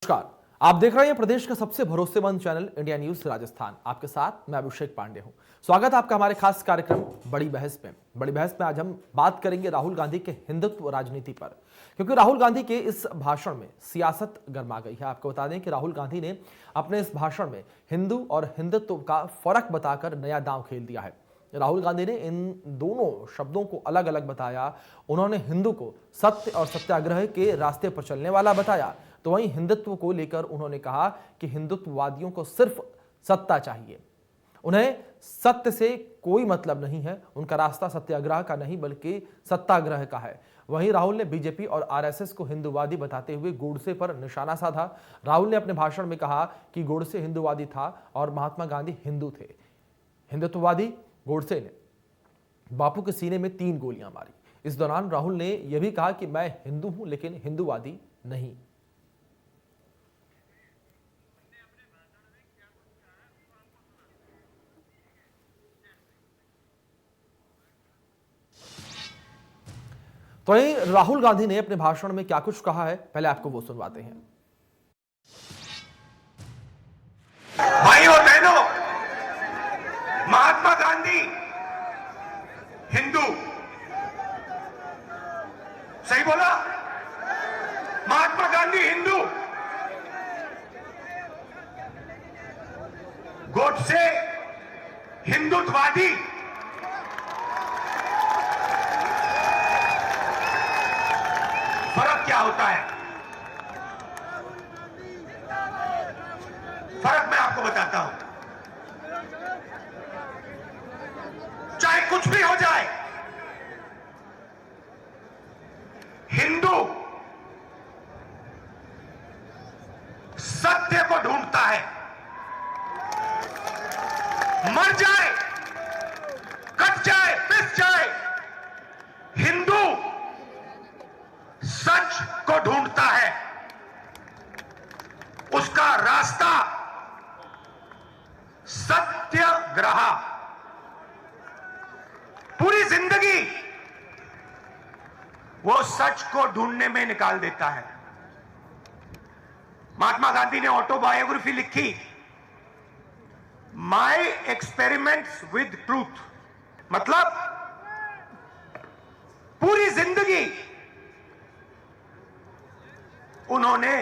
नमस्कार, आप देख रहे हैं प्रदेश का सबसे भरोसेमंद चैनल इंडिया न्यूज राजस्थान। आपके साथ मैं अभिषेक पांडे हूं। स्वागत है आपका हमारे खास कार्यक्रम बड़ी बहस में। बड़ी बहस में आज हम बात करेंगे राहुल गांधी के हिंदुत्व राजनीति पर, क्योंकि राहुल गांधी के इस भाषण में सियासत गर्मा गई है। आपको बता दें कि राहुल गांधी ने अपने इस भाषण में हिंदू और हिंदुत्व का फर्क बताकर नया दांव खेल दिया है। राहुल गांधी ने इन दोनों शब्दों को अलग अलग बताया। उन्होंने हिंदू को सत्य और सत्याग्रह के रास्ते पर चलने वाला बताया, तो वहीं हिंदुत्व को लेकर उन्होंने कहा कि हिंदुत्ववादियों को सिर्फ सत्ता चाहिए, उन्हें सत्य से कोई मतलब नहीं है, उनका रास्ता सत्याग्रह का नहीं बल्कि सत्याग्रह का है। वहीं राहुल ने बीजेपी और आरएसएस को हिंदूवादी बताते हुए गोडसे पर निशाना साधा। राहुल ने अपने भाषण में कहा कि गोडसे हिंदूवादी था और महात्मा गांधी हिंदू थे। हिंदुत्ववादी गोडसे ने बापू के सीने में 3 गोलियां मारी। इस दौरान राहुल ने यह भी कहा कि मैं हिंदू हूं लेकिन हिंदूवादी नहीं। तो वहीं राहुल गांधी ने अपने भाषण में क्या कुछ कहा है, पहले आपको वो सुनवाते हैं। भाई और बहनों, महात्मा गांधी हिंदू, सही बोला? महात्मा गांधी हिंदू, गोडसे हिंदुत्ववादी। फर्क क्या होता है? फर्क मैं आपको बताता हूं। चाहे कुछ भी हो जाए, हिंदू सत्य को ढूंढता है, मर जाए, कट जाए, पिस जाए, हिंदू सच को ढूंढता है। उसका रास्ता सत्याग्रह। पूरी जिंदगी वो सच को ढूंढने में निकाल देता है। महात्मा गांधी ने ऑटोबायोग्राफी लिखी, माई एक्सपेरिमेंट्स विद ट्रूथ। मतलब पूरी जिंदगी उन्होंने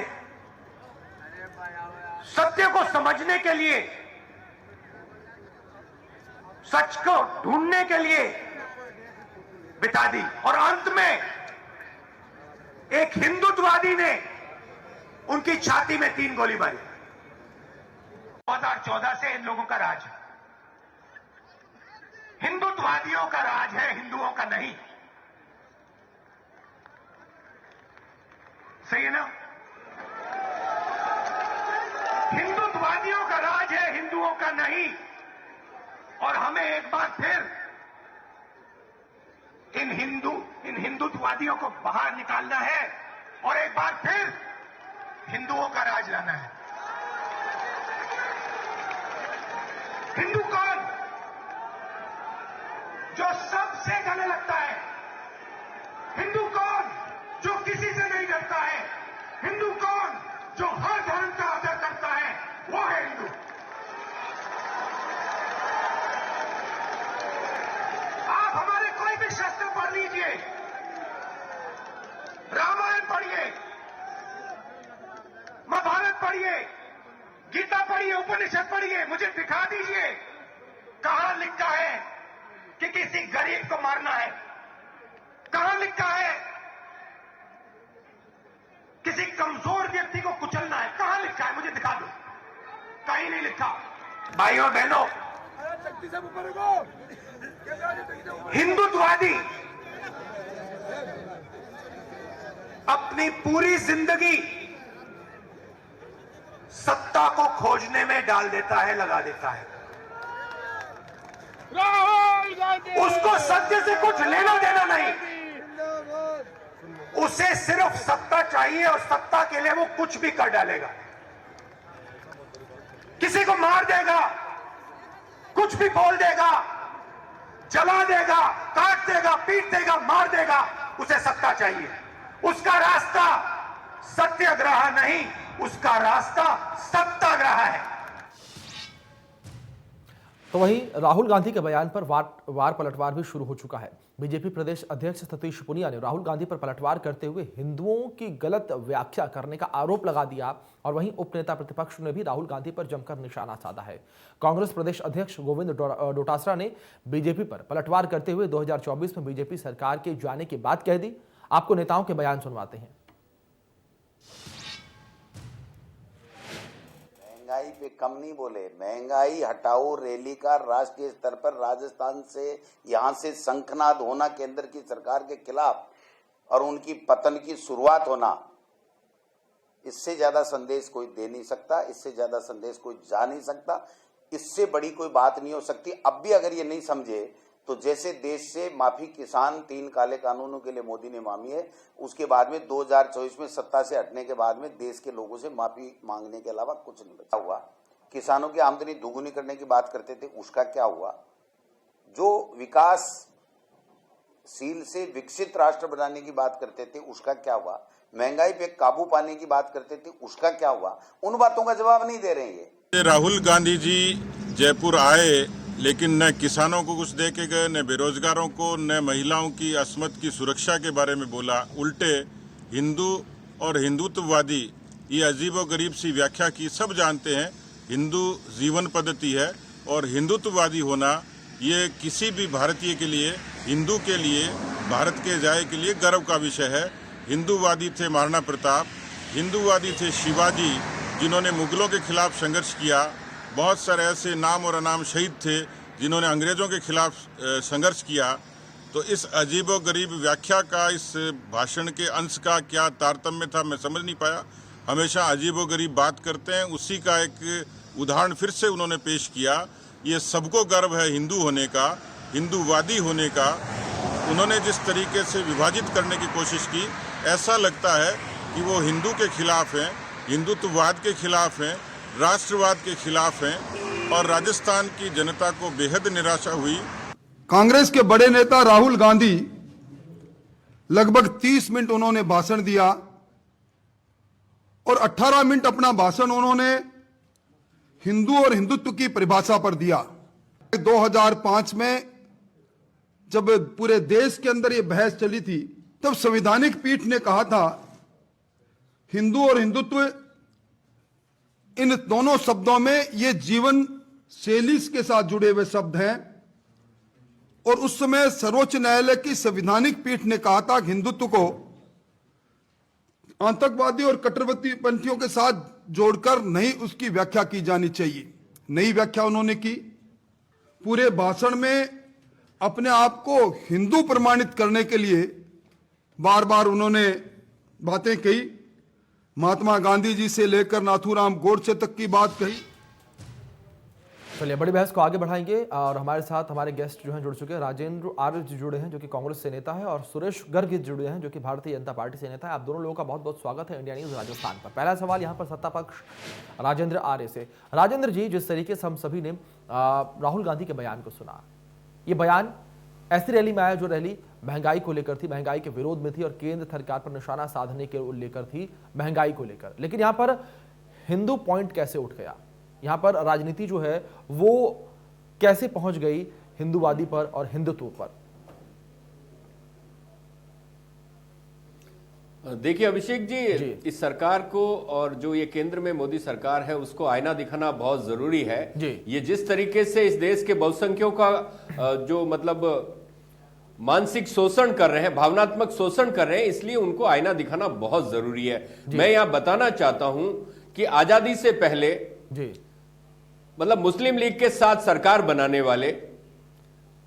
सत्य को समझने के लिए, सच को ढूंढने के लिए बिता दी। और अंत में एक हिंदुत्ववादी ने उनकी छाती में 3 गोली मारी। 2014 से इन लोगों का राज है, हिंदुत्ववादियों का राज है, हिंदुओं का नहीं। सही है ना? हिंदुत्ववादियों का राज है, हिंदुओं का नहीं। और हमें एक बार फिर इन हिंदुत्ववादियों को बाहर निकालना है और एक बार फिर हिंदुओं का राज लाना है। हिंदू कौन? जो सबसे गले लगता है। हिंदू कौन? जो किसी से नहीं डरता है। हिंदू कौन? जो हर धर्म का आदर करता है, वो है हिंदू। आप हमारे कोई भी शास्त्र पढ़ लीजिए, रामायण पढ़िए, महाभारत पढ़िए, गीता पढ़िए, उपनिषद पढ़िए, मुझे दिखा दीजिए कहां लिखा है कि किसी गरीब को मारना है। कहां लिखा है किसी कमजोर व्यक्ति को कुचलना है? कहां लिखा है? मुझे दिखा दो। कहीं नहीं लिखा। भाई और बहनों, हिंदुत्ववादी अपनी पूरी जिंदगी सत्ता को खोजने में डाल देता है, लगा देता है। उसको सत्य से कुछ लेना देना नहीं, उसे सिर्फ सत्ता चाहिए और सत्ता के लिए वो कुछ भी कर डालेगा। किसी को मार देगा, कुछ भी बोल देगा, जला देगा, काट देगा, पीट देगा, मार देगा, उसे सत्ता चाहिए। उसका रास्ता सत्याग्रह नहीं, उसका रास्ता सत्याग्रह है। तो वहीं राहुल गांधी के बयान पर वार पलटवार भी शुरू हो चुका है। बीजेपी प्रदेश अध्यक्ष सतीश पूनिया ने राहुल गांधी पर पलटवार करते हुए हिंदुओं की गलत व्याख्या करने का आरोप लगा दिया और वहीं उपनेता प्रतिपक्ष ने भी राहुल गांधी पर जमकर निशाना साधा है। कांग्रेस प्रदेश अध्यक्ष गोविंद डोटासरा ने बीजेपी पर पलटवार करते हुए 2024 में बीजेपी सरकार के जाने की बात कह दी। आपको नेताओं के बयान सुनवाते हैं। महंगाई पे कम नहीं बोले, महंगाई हटाओ रैली का राष्ट्रीय स्तर पर राजस्थान से यहां से शंखनाद होना केंद्र की सरकार के खिलाफ और उनकी पतन की शुरुआत होना, इससे ज्यादा संदेश कोई दे नहीं सकता, इससे ज्यादा संदेश कोई जा नहीं सकता, इससे बड़ी कोई बात नहीं हो सकती। अब भी अगर ये नहीं समझे तो जैसे देश से माफी किसान 3 काले कानूनों के लिए मोदी ने मांगी है, उसके बाद में 2024 में सत्ता से हटने के बाद में देश के लोगों से माफी मांगने के अलावा कुछ नहीं बचा हुआ। किसानों की आमदनी दोगुनी करने की बात करते थे, उसका क्या हुआ? जो विकासशील से विकसित राष्ट्र बनाने की बात करते थे, उसका क्या हुआ? महंगाई पे काबू पाने की बात करते थे, उसका क्या हुआ? उन बातों का जवाब नहीं दे रहे हैं ये। राहुल गांधी जी जयपुर आए लेकिन न किसानों को कुछ दे के गए, न बेरोजगारों को, न महिलाओं की अस्मत की सुरक्षा के बारे में बोला। उल्टे हिंदू और हिंदुत्ववादी ये अजीबोगरीब सी व्याख्या की। सब जानते हैं हिंदू जीवन पद्धति है और हिंदुत्ववादी होना ये किसी भी भारतीय के लिए, हिंदू के लिए, भारत के जाए के लिए गर्व का विषय है। हिंदूवादी थे महाराणा प्रताप, हिंदूवादी थे शिवाजी जिन्होंने मुगलों के खिलाफ संघर्ष किया। बहुत सारे ऐसे नाम और अनाम शहीद थे जिन्होंने अंग्रेजों के खिलाफ संघर्ष किया। तो इस अजीबोगरीब व्याख्या का, इस भाषण के अंश का क्या तारतम्य था मैं समझ नहीं पाया। हमेशा अजीबोगरीब बात करते हैं, उसी का एक उदाहरण फिर से उन्होंने पेश किया। ये सबको गर्व है हिंदू होने का, हिंदूवादी होने का। उन्होंने जिस तरीके से विभाजित करने की कोशिश की, ऐसा लगता है कि वो हिंदू के खिलाफ हैं, हिंदुत्ववाद के खिलाफ हैं, राष्ट्रवाद के खिलाफ हैं और राजस्थान की जनता को बेहद निराशा हुई। कांग्रेस के बड़े नेता राहुल गांधी लगभग 30 मिनट उन्होंने भाषण दिया और 18 मिनट अपना भाषण उन्होंने हिंदू और हिंदुत्व की परिभाषा पर दिया। 2005 में जब पूरे देश के अंदर यह बहस चली थी, तब संवैधानिक पीठ ने कहा था हिंदू और हिंदुत्व इन दोनों शब्दों में ये जीवन शैली के साथ जुड़े हुए शब्द हैं और उस समय सर्वोच्च न्यायालय की संवैधानिक पीठ ने कहा था कि हिंदुत्व को आतंकवादी और कट्टरपंथियों के साथ जोड़कर नहीं उसकी व्याख्या की जानी चाहिए। नई व्याख्या उन्होंने की। पूरे भाषण में अपने आप को हिंदू प्रमाणित करने के लिए बार बार उन्होंने बातें कही। महात्मा गांधी जी से लेकर नाथूराम गोडसे तक की बात कही। चलिए बड़ी बहस को आगे बढ़ाएंगे और हमारे साथ हमारे गेस्ट जो हैं जुड़ चुके हैं। राजेंद्र आर्य जी जुड़े हैं जो कि कांग्रेस से नेता है और सुरेश गर्ग जुड़े हैं जो कि भारतीय जनता पार्टी से नेता है। आप दोनों लोगों का बहुत बहुत स्वागत है इंडिया न्यूज राजस्थान पर। पहला सवाल यहाँ पर सत्ता पक्ष राजेंद्र आर्य से। राजेंद्र जी, जिस तरीके से हम सभी ने राहुल गांधी के बयान को सुना, ये बयान ऐसी रैली में आया जो रैली महंगाई को लेकर थी, महंगाई के विरोध में थी और केंद्र सरकार पर निशाना साधने के लेकर थी, महंगाई को लेकर। लेकिन यहाँ पर हिंदू पॉइंट कैसे उठ गया? यहाँ पर राजनीति जो है वो कैसे पहुंच गई हिंदूवादी पर और हिंदुत्व पर? देखिए अभिषेक जी, इस सरकार को और जो ये केंद्र में मोदी सरकार है उसको आईना दिखाना बहुत जरूरी है जी। ये जिस तरीके से इस देश के बहुसंख्यों का जो मतलब मानसिक शोषण कर रहे हैं, भावनात्मक शोषण कर रहे हैं, इसलिए उनको आईना दिखाना बहुत जरूरी है। मैं यहां बताना चाहता हूं कि आजादी से पहले जी, मतलब मुस्लिम लीग के साथ सरकार बनाने वाले,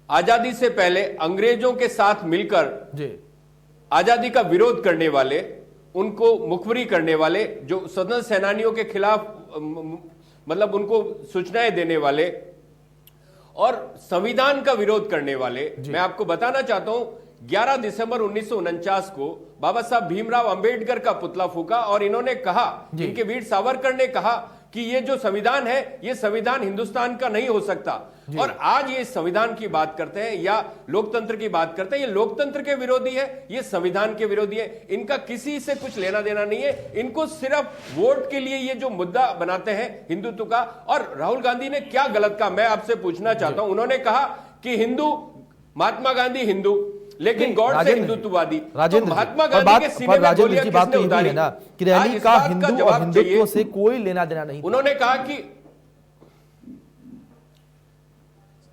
आजादी से पहले अंग्रेजों के साथ मिलकर जी आजादी का विरोध करने वाले, उनको मुखबरी करने वाले, जो स्वतंत्र सेनानियों के खिलाफ मतलब उनको सूचनाएं देने वाले और संविधान का विरोध करने वाले। मैं आपको बताना चाहता हूं 11 दिसंबर 1949 को बाबा साहब भीमराव अंबेडकर का पुतला फूका और इन्होंने कहा, इनके वीर सावरकर ने कहा कि ये जो संविधान है ये संविधान हिंदुस्तान का नहीं हो सकता। और आज ये संविधान की बात करते हैं या लोकतंत्र की बात करते हैं, ये लोकतंत्र के विरोधी है, ये संविधान के विरोधी है। इनका किसी से कुछ लेना देना नहीं है। इनको सिर्फ वोट के लिए ये जो मुद्दा बनाते हैं हिंदुत्व का। और राहुल गांधी ने क्या गलत कहा, मैं आपसे पूछना चाहता हूं। उन्होंने कहा कि हिंदू, महात्मा गांधी हिंदू, लेकिन गॉड से हिंदुत्ववादी। तो महात्मा गांधी के सीने में गोलियां किसने उतारी ना कि रैली का हिंदू और हिंदुत्व से कोई लेना देना नहीं। उन्होंने कहा कि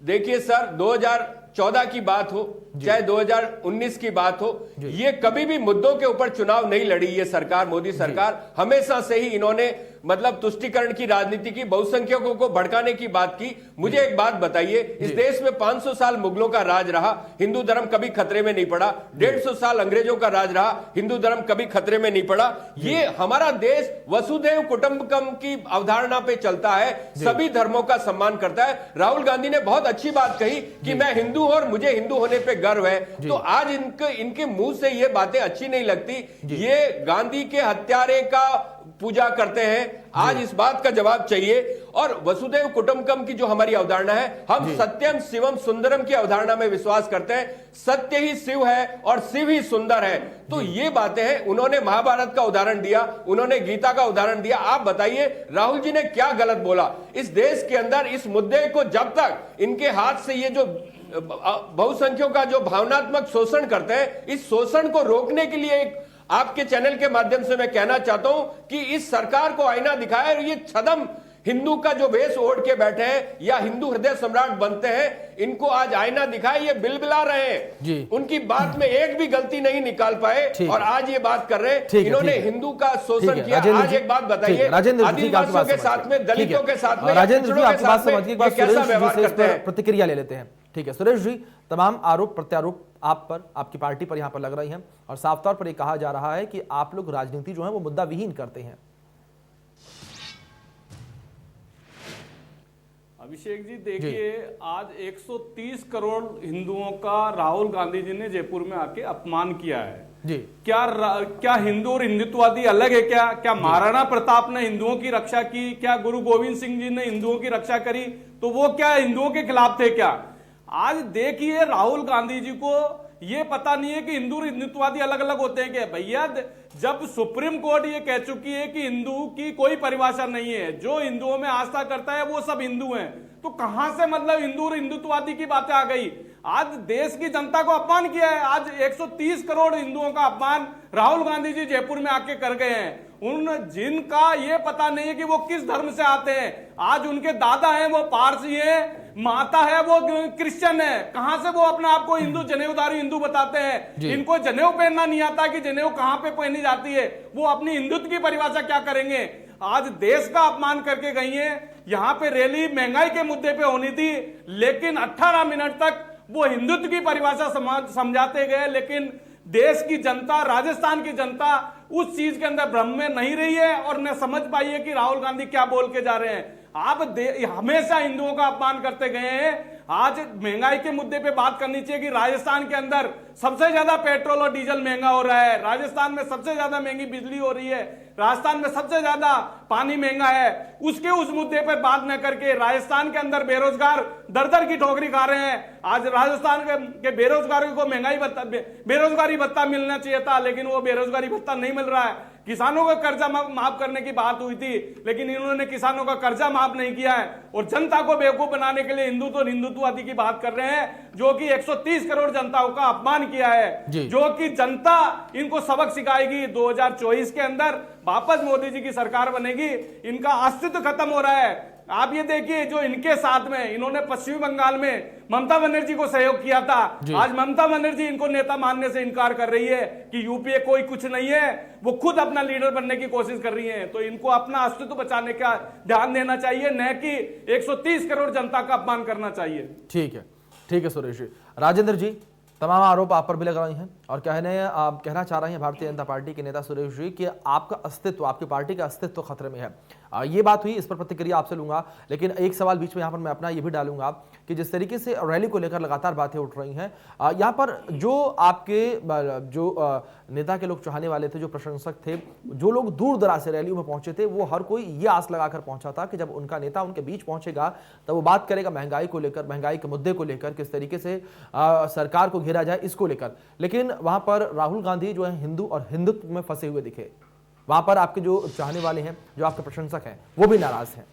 देखिए सर, 2014 की बात हो चाहे 2019 की बात हो, ये कभी भी मुद्दों के ऊपर चुनाव नहीं लड़ी ये सरकार, मोदी सरकार। हमेशा से ही इन्होंने मतलब तुष्टीकरण की राजनीति की, बहुसंख्यकों को भड़काने की बात की। मुझे एक बात बताइए, इस देश में 500 साल मुगलों का राज रहा, हिंदू धर्म कभी खतरे में नहीं पड़ा। 150 साल अंग्रेजों का राज रहा, हिंदू धर्म कभी खतरे में नहीं पड़ा। ये हमारा देश वसुधैव कुटुंबकम की अवधारणा पे चलता है, सभी धर्मों का सम्मान करता है। राहुल गांधी ने बहुत अच्छी बात कही कि मैं हिंदू और मुझे हिंदू होने पे गर्व है। तो आज इनके मुंह से ये बातें अच्छी नहीं लगती। ये गांधी के हत्यारे का पूजा करते हैं। आज इस बात का जवाब चाहिए। और वसुधैव कुटुंबकम की जो हमारी अवधारणा है, हम सत्यम शिवम सुंदरम की अवधारणा में विश्वास करते हैं। सत्य ही शिव है और शिव ही सुंदर है। तो ये बातें हैं। उन्होंने महाभारत का उदाहरण दिया, उन्होंने गीता का उदाहरण दिया। आप बताइए राहुल जी ने क्या गलत बोला इस देश के अंदर? इस मुद्दे को जब तक इनके हाथ से ये जो बहुसंख्यकों का जो भावनात्मक शोषण करते हैं, इस शोषण को रोकने के लिए एक आपके चैनल के माध्यम से मैं कहना चाहता हूं कि इस सरकार को आईना दिखाए। और ये छदम हिंदू का जो वेश ओढ़ के बैठे हैं या हिंदू हृदय सम्राट बनते हैं, इनको आज आईना दिखाए। ये बिलबिला रहे हैं, उनकी बात में एक भी गलती नहीं निकाल पाए और आज ये बात कर रहे हैं। इन्होंने हिंदू का शोषण किया। आज एक बात बताइए, आदिवासियों के साथ में, दलितों के साथ में, राजेंद्र जी आपकी बात समझ गई, कैसा व्यवहार करते हैं? प्रतिक्रिया ले लेते हैं। ठीक है सुरेश जी, तमाम आरोप प्रत्यारोप आप पर, आपकी पार्टी पर यहां पर लग रही हैं और साफ तौर पर यह कहा जा रहा है कि आप लोग राजनीति जो है वो मुद्दा विहीन करते हैं। अभिषेक जी देखिए, आज 130 करोड़ हिंदुओं का राहुल गांधी जी ने जयपुर में आके अपमान किया है जी। क्या हिंदू और हिंदुत्ववादी अलग है? क्या महाराणा प्रताप ने हिंदुओं की रक्षा की? क्या गुरु गोविंद सिंह जी ने हिंदुओं की रक्षा करी? तो वो क्या हिंदुओं के खिलाफ थे क्या? आज देखिए राहुल गांधी जी को ये पता नहीं है कि हिंदू और हिंदुत्ववादी अलग अलग होते हैं क्या? भैया, जब सुप्रीम कोर्ट ये कह चुकी है कि हिंदू की कोई परिभाषा नहीं है, जो हिंदुओं में आस्था करता है वो सब हिंदू हैं, तो कहां से मतलब हिंदू और हिंदुत्ववादी की बातें आ गई? आज देश की जनता को अपमान किया है। आज 130 करोड़ हिंदुओं का अपमान राहुल गांधी जी जयपुर में आके कर गए हैं। उन जिनका ये पता नहीं है कि वो किस धर्म से आते हैं। आज उनके दादा हैं वो पारसी हैं, माता है वो क्रिश्चियन है। कहां से वो अपने आप को हिंदू, जनेऊधारी हिंदू बताते हैं? इनको जनेऊ पहनना नहीं आता कि जनेऊ कहां पे पहनी जाती है। वो अपनी हिंदुत्व की परिभाषा क्या करेंगे? आज देश का अपमान करके गई है। यहां पे रैली महंगाई के मुद्दे पे होनी थी, लेकिन 18 मिनट तक वो हिंदुत्व की परिभाषा समझाते गए। लेकिन देश की जनता, राजस्थान की जनता उस चीज के अंदर भ्रम में नहीं रही है और न समझ पाई है कि राहुल गांधी क्या बोल के जा रहे हैं। आप हमेशा हिंदुओं का अपमान करते गए हैं। आज महंगाई के मुद्दे पे बात करनी चाहिए कि राजस्थान के अंदर सबसे ज्यादा पेट्रोल और डीजल महंगा हो रहा है, राजस्थान में सबसे ज्यादा महंगी बिजली हो रही है, राजस्थान में सबसे ज्यादा पानी महंगा है। उस मुद्दे पर बात न करके राजस्थान के अंदर बेरोजगार दर दर की ठोकरी खा रहे हैं। आज राजस्थान के बेरोजगारों को बेरोजगारी भत्ता मिलना चाहिए था, लेकिन वो बेरोजगारी भत्ता नहीं मिल रहा है। किसानों का कर्जा माफ करने की बात हुई थी, लेकिन इन्होंने किसानों का कर्जा माफ नहीं किया है और जनता को बेवकूफ बनाने के लिए हिंदुत्व और हिंदुत्ववादी की बात कर रहे हैं, जो कि 130 करोड़ जनताओं का अपमान किया है, जो कि जनता इनको सबक सिखाएगी। 2024 के अंदर वापस मोदी जी की सरकार बनेगी, इनका अस्तित्व खत्म हो रहा है। आप ये देखिए, जो इनके साथ में इन्होंने पश्चिमी बंगाल में ममता बनर्जी को सहयोग किया था, आज ममता बनर्जी इनको नेता मानने से इनकार कर रही है कि यूपीए कोई कुछ नहीं है, वो खुद अपना लीडर बनने की कोशिश कर रही है। तो इनको अपना अस्तित्व बचाने का ध्यान देना चाहिए, न कि 130 करोड़ जनता का अपमान करना चाहिए। ठीक है सुरेश जी। राजेंद्र जी, तमाम आरोप आप पर भी लग रहे हैं और कहना चाह रहे हैं भारतीय जनता पार्टी के नेता सुरेश जी कि आपका अस्तित्व, आपकी पार्टी का अस्तित्व खतरे में है। ये बात हुई, इस पर प्रतिक्रिया आपसे लूंगा, लेकिन एक सवाल बीच में यहाँ पर मैं अपना ये भी डालूंगा कि जिस तरीके से रैली को लेकर लगातार बातें उठ रही हैं, यहाँ पर जो आपके नेता के लोग चाहने वाले थे, जो प्रशंसक थे, जो लोग दूर दराज से रैलियों में पहुंचे थे, वो हर कोई ये आस लगाकर पहुंचा था कि जब उनका नेता उनके बीच पहुंचेगा तब वो बात करेगा महंगाई को लेकर, महंगाई के मुद्दे को लेकर, किस तरीके से सरकार को घेरा जाए इसको लेकर। लेकिन वहां पर राहुल गांधी जो है हिंदू और हिंदुत्व में फंसे हुए दिखे। वहां पर आपके जो चाहने वाले हैं, जो आपके प्रशंसक हैं, वो भी नाराज हैं।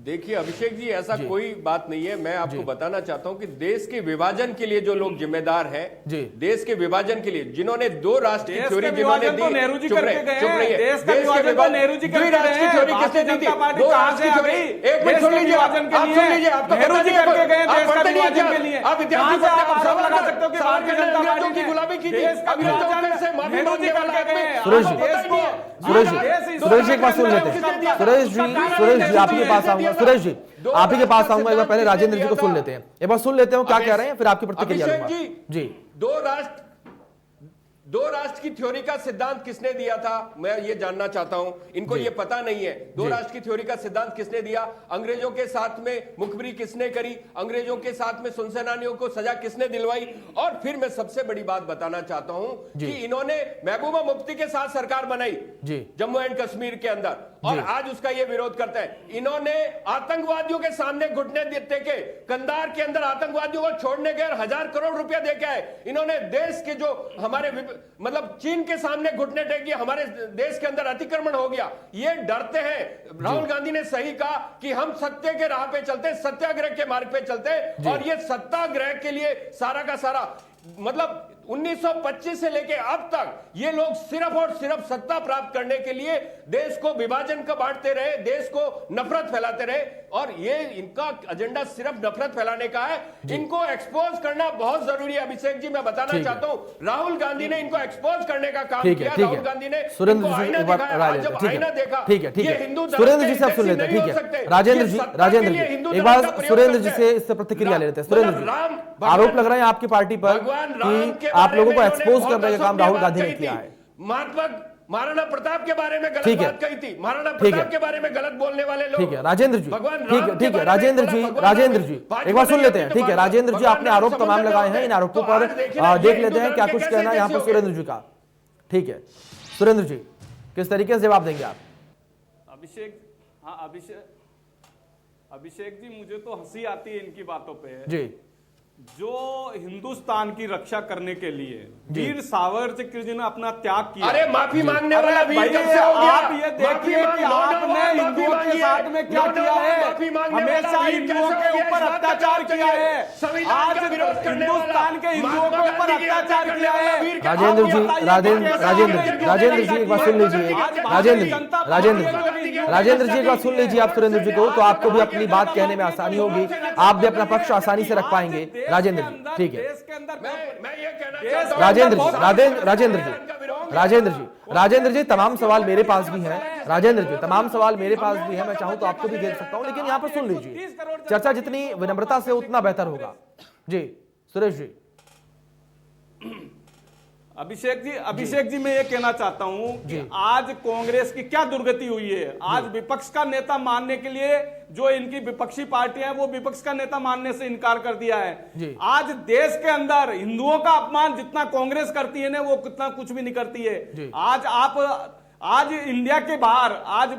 देखिए अभिषेक जी, ऐसा कोई बात नहीं है। मैं आपको बताना चाहता हूं कि देश के विभाजन के लिए जो लोग जिम्मेदार हैं, देश के विभाजन के लिए जिन्होंने दो राष्ट्र की थ्योरी जिन्होंने दी, नेहरू जी चुप करके रहिए, गए चुप रहिए। हैं। देश का विभाजन तो नेहरू जी करके राष्ट्र की थ्योरी किसने दी थी? दो राष्ट्र की थ्योरी। एक मिनट सुन लीजिए, आप सुन लीजिए, आपको नेहरू जी करके गए देश का विभाजन के लिए। आप इतिहास से आप आरोप लगा सकते हो कि भारतीय जनता पार्टी की गुलामी की थी। अभी से माफी मांगने वाला है। सुरेश जी एक बात सुन लेते हैं। सुरेश जी आपके पास आऊंगा। सुरेश जी आप ही के पास आऊंगा। एक बार पहले राजेंद्र जी को सुन लेते हैं, एक बार सुन लेते हैं क्या कह रहे हैं, फिर आपकी प्रतिक्रिया लूंगा। जी, दो राष्ट्र की थ्योरी का सिद्धांत किसने दिया था, मैं ये जानना चाहता हूं। इनको ये पता नहीं है दो राष्ट्र की थ्योरी का सिद्धांत किसने दिया, अंग्रेजों के साथ में मुखबिरी किसने करी, अंग्रेजों के साथ में सुनसेनानियों को सजा किसने दिलवाई। और फिर मैं सबसे बड़ी बात बताना चाहता हूं कि इन्होंने महबूबा मुफ्ती के साथ सरकार बनाई जम्मू एंड कश्मीर के अंदर, और आज उसका ये विरोध करते हैं। इन्होंने आतंकवादियों के सामने घुटने देते के कंधार के अंदर आतंकवादियों को छोड़ने के 1000 करोड़ रुपया देके आए। इन्होंने देश के जो हमारे मतलब चीन के सामने घुटने टेक, हमारे देश के अंदर अतिक्रमण हो गया। ये डरते हैं। राहुल गांधी ने सही कहा कि हम सत्य के राह पे चलते, सत्याग्रह के मार्ग पे चलते, और ये सत्याग्रह के लिए सारा का सारा मतलब 1925 से लेके अब तक ये लोग सिर्फ और सिर्फ सत्ता प्राप्त करने के लिए देश को विभाजन का बांटते रहे, देश को नफरत फैलाते रहे, और ये इनका एजेंडा सिर्फ नफरत फैलाने का है। इनको एक्सपोज करना बहुत जरूरी है। अभिषेक जी मैं बताना चाहता हूं, राहुल गांधी ने इनको एक्सपोज करने का काम किया। राहुल गांधी ने सुरेंद्र जी सुरेंद्र जी से आप सुन लेते हैं, ठीक है। राजेंद्र जी एक बार सुरेंद्र जी से इससे प्रतिक्रिया ले लेते हैं। सुरेंद्र जी, आरोप लग रहा है आपकी पार्टी पर कि आप लोगों को एक्सपोज करने का काम राहुल गांधी ने किया है। महाराणा प्रताप के बारे में गलत बात कही थी, महाराणा प्रताप के बारे में गलत बोलने वाले लोग। ठीक है राजेंद्र जी, ठीक है राजेंद्र जी एक बार सुन लेते हैं, ठीक है। राजेंद्र जी आपने आरोप तमाम लगाए हैं, इन आरोपों पर देख लेते हैं क्या कुछ कहना है यहाँ पर सुरेंद्र जी का। ठीक है सुरेंद्र जी, किस तरीके से जवाब देंगे आप? अभिषेक जी, मुझे तो हंसी आती है इनकी बातों पे जी। जो हिंदुस्तान की रक्षा करने के लिए वीर सावरकर जी ने अपना त्याग किया। अरे माफी मांगने वाला वीर कब से हो गया? आप ये देखिए कि आपने हिंदुओं के साथ में क्या किया है, हमेशा हिंदुओं के ऊपर अत्याचार किया है। आज हिंदुस्तान के हिंदुओं के ऊपर अत्याचार किया है। राजेंद्र जी एक बार सुन लीजिए। राजेंद्र जी एक बार सुन लीजिए आप सुरेंद्र जी को, तो आपको भी अपनी बात कहने में आसानी होगी, आप भी अपना पक्ष आसानी से रख पाएंगे। राजेंद्र जी ठीक है। राजेंद्र जी तमाम सवाल मेरे पास भी हैं। राजेंद्र जी तमाम सवाल मेरे पास भी हैं, मैं चाहूं तो आपको भी दे सकता हूं, लेकिन यहां पर सुन लीजिए। चर्चा जितनी विनम्रता से उतना बेहतर होगा। जी सुरेश जी। अभिषेक जी मैं ये कहना चाहता हूं कि आज कांग्रेस की क्या दुर्गति हुई है। आज विपक्ष का नेता मानने के लिए जो इनकी विपक्षी पार्टियां हैं, वो विपक्ष का नेता मानने से इनकार कर दिया है। आज देश के अंदर हिंदुओं का अपमान जितना कांग्रेस करती है ना, वो कितना कुछ भी नहीं करती है। आज इंडिया के बाहर, आज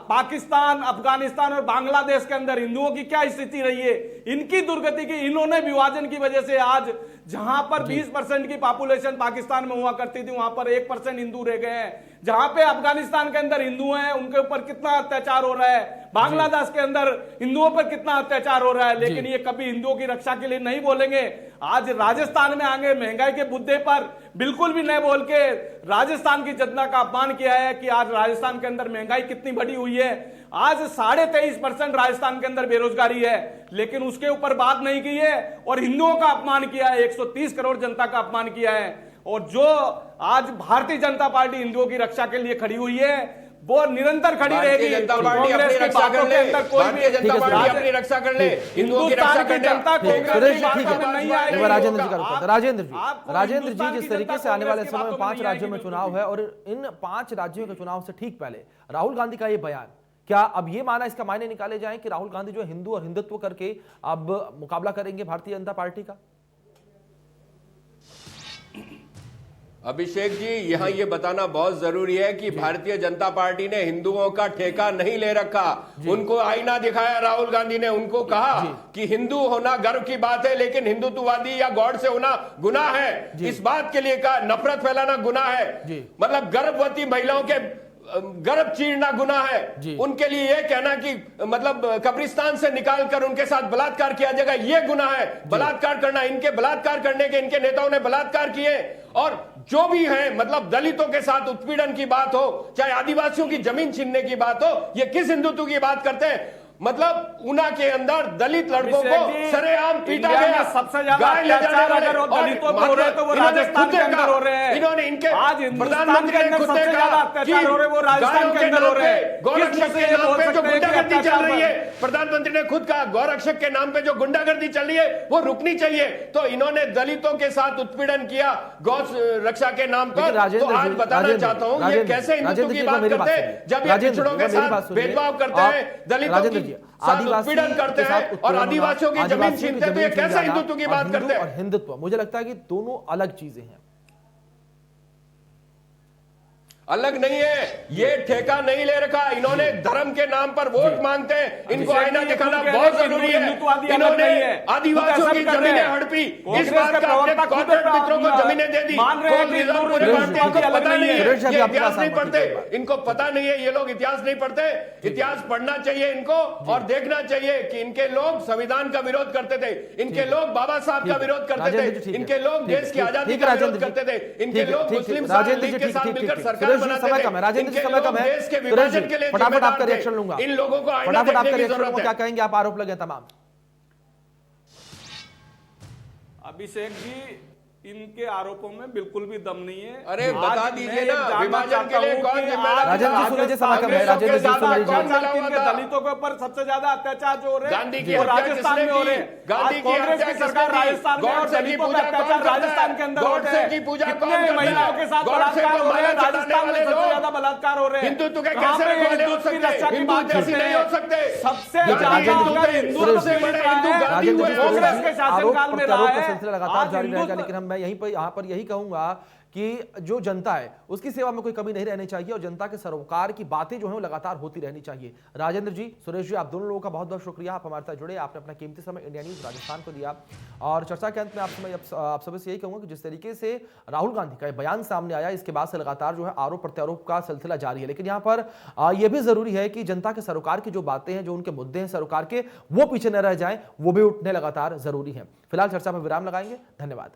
पाकिस्तान, अफगानिस्तान और बांग्लादेश के अंदर हिंदुओं की क्या स्थिति रही है, इनकी दुर्गति की, इन्होंने विभाजन की वजह से आज जहां पर 20% की पॉपुलेशन पाकिस्तान में हुआ करती थी, वहां पर 1% हिंदू रह गए हैं। जहां पे अफगानिस्तान के अंदर हिंदू हैं, उनके ऊपर कितना अत्याचार हो रहा है, बांग्लादेश के अंदर हिंदुओं पर कितना अत्याचार हो रहा है, लेकिन ये कभी हिंदुओं की रक्षा के लिए नहीं बोलेंगे। आज राजस्थान में आगे महंगाई के मुद्दे पर बिल्कुल भी नहीं बोल के राजस्थान की जनता का अपमान किया है कि आज राजस्थान के अंदर महंगाई कितनी बढ़ी हुई है। आज 23.5% राजस्थान के अंदर बेरोजगारी है, लेकिन उसके ऊपर बात नहीं की है, और हिंदुओं का अपमान किया है, 130 करोड़ जनता का अपमान किया है। और जो आज भारतीय जनता पार्टी हिंदुओं की रक्षा के लिए खड़ी हुई है, वो निरंतर खड़ी रहेगी। भारतीय जनता पार्टी अपनी रक्षा कर ले, भारतीय जनता पार्टी अपनी रक्षा कर ले, हिंदुओं की रक्षा कर ले। जनता सुरेश जी ठीक है, नहीं एक आएगी। बार राजेंद्र जी का रुक। राजेंद्र जी हिंदुस्तान जिस की तरीके जनता से आने वाले कांग्रेस की समय में बातों में 5 नहीं राज्यों में आएगी, चुनाव है और इन 5 राज्यों के चुनाव से ठीक पहले राहुल गांधी का ये बयान, क्या अब ये माना इसका मायने निकाले जाएं कि राहुल गांधी जो हिंदू और हिंदुत्व करके अब मुकाबला करेंगे भारतीय जनता पार्टी का? अभिषेक जी, यहाँ ये बताना बहुत जरूरी है कि भारतीय जनता पार्टी ने हिंदुओं का ठेका नहीं ले रखा। उनको आईना दिखाया राहुल गांधी ने, उनको कहा कि हिंदू होना गर्व की बात है, लेकिन हिंदुत्ववादी या गॉड से होना गुनाह है। इस बात के लिए कहा नफरत फैलाना गुनाह है, मतलब गर्भवती महिलाओं के गर्भ चीरना गुनाह है। उनके लिए यह कहना कि मतलब कब्रिस्तान से निकालकर उनके साथ बलात्कार किया जाएगा, यह गुनाह है। बलात्कार करना, इनके बलात्कार करने के इनके नेताओं ने बलात्कार किए। और जो भी है, मतलब दलितों के साथ उत्पीड़न की बात हो, चाहे आदिवासियों की जमीन छीनने की बात हो, ये किस हिंदुत्व की बात करते हैं? मतलब ऊना के अंदर दलित लड़कों को सरेआम पीटा गया। सबसे ज्यादा अत्याचार अगर दलितों पे हो रहे हैं तो वो राजस्थान के अंदर हो रहे हैं। इन्होंने इनके आज हिंदुस्तान के अंदर सबसे ज्यादा अत्याचार हो रहे हैं वो राजस्थान के अंदर हो रहे हैं। गौरक्षक के नाम पे जो गुंडागर्दी चल रही है, प्रधानमंत्री ने खुद कहा गौरक्षक के नाम पे जो गुंडागर्दी चल रही है वो रुकनी चाहिए। तो इन्होंने दलितों के साथ उत्पीड़न किया गौ रक्षा के नाम पर। तो आज बताना चाहता हूँ ये कैसे हिंदुत्व की बात करते हैं, जब ये पिछड़ों के साथ भेदभाव करते हैं, दलितों की उत्पीड़न करते हैं और आदिवासियों की जमीन छीनते हैं, तो ये कैसे हिंदुत्व की बात करते हैं? और हिंदुत्व, मुझे लगता है कि दोनों अलग चीजें हैं। अलग नहीं है, ये ठेका नहीं ले रखा। इन्होंने धर्म के नाम पर वोट मांगते हैं, इनको आईना दिखाना बहुत जरूरी है। इन्होंने आदिवासियों की जमीनें हड़पी, इस बात का अपने कॉर्पोरेट मित्रों को जमीनें दे दी। पता नहीं है, ये इतिहास नहीं पढ़ते, इनको पता नहीं है, ये लोग इतिहास नहीं पढ़ते। इतिहास पढ़ना चाहिए इनको और देखना चाहिए कि इनके लोग संविधान का विरोध करते थे, इनके लोग बाबा साहब का विरोध करते थे, इनके लोग देश की आजादी का विरोध करते थे, इनके लोग मुस्लिम लीग के साथ मिलकर सरकार समय कम है, राजेंद्र जी समय कम है। सुरेश जी फटाफट आपका रिएक्शन लूंगा, इन लोगों को फटाफट आपका रिएक्शन लूंगा, क्या कहेंगे आप? आरोप लगे तमाम। अभिषेक जी, इनके आरोपों में बिल्कुल भी दम नहीं है। अरे बता दीजिए ना, विभाजन के लिए कौन जिम्मेदार? राजेंद्र जी सुनिए, समय कम है। राजेंद्र जी सुनिए, दलितों के ऊपर सबसे ज्यादा अत्याचार जो हो रहे हैं गांधी की राजस्थान में हो रहे हैं। गांधी कांग्रेस की सरकार राजस्थान में और दलितों का अत्याचार राजस्थान के अंदर हो रहे हैं। कितने महिलाओं के साथ बलात्कार हो रहे हैं राजस्थान में, सबसे ज्यादा बलात्कार हो रहे हैं। हिंदुत्व के कैसे हिंदुत्व की रक्षा की बात नहीं हो सकते? सबसे ज्यादा हिंदू से बड़े हिंदू कांग्रेस के शासनकाल में रहा है। सिलसिला लगातार जारी रहेगा, लेकिन हम मैं यहाँ पर यही कहूंगा कि जो जनता है उसकी सेवा में कोई कमी नहीं रहनी चाहिए और जनता के सरोकार की बातें जो है वो लगातार होती रहनी चाहिए। राजेंद्र जी, सुरेश जी, आप दोनों लोगों का बहुत बहुत शुक्रिया, आप हमारे साथ जुड़े, आपने अपना कीमती समय इंडिया न्यूज राजस्थान को दिया। और चर्चा के अंत में आप सभी से यही कहूंगा कि जिस तरीके से राहुल गांधी का बयान सामने आया, इसके बाद से लगातार जो है आरोप प्रत्यारोप का सिलसिला जारी है, लेकिन यहाँ पर यह भी जरूरी है कि जनता के सरोकार की जो बातें हैं, जो उनके मुद्दे हैं सरोकार के, वो पीछे न रह जाएं, वो भी उठने लगातार जरूरी है। फिलहाल चर्चा पर विराम लगाएंगे। धन्यवाद।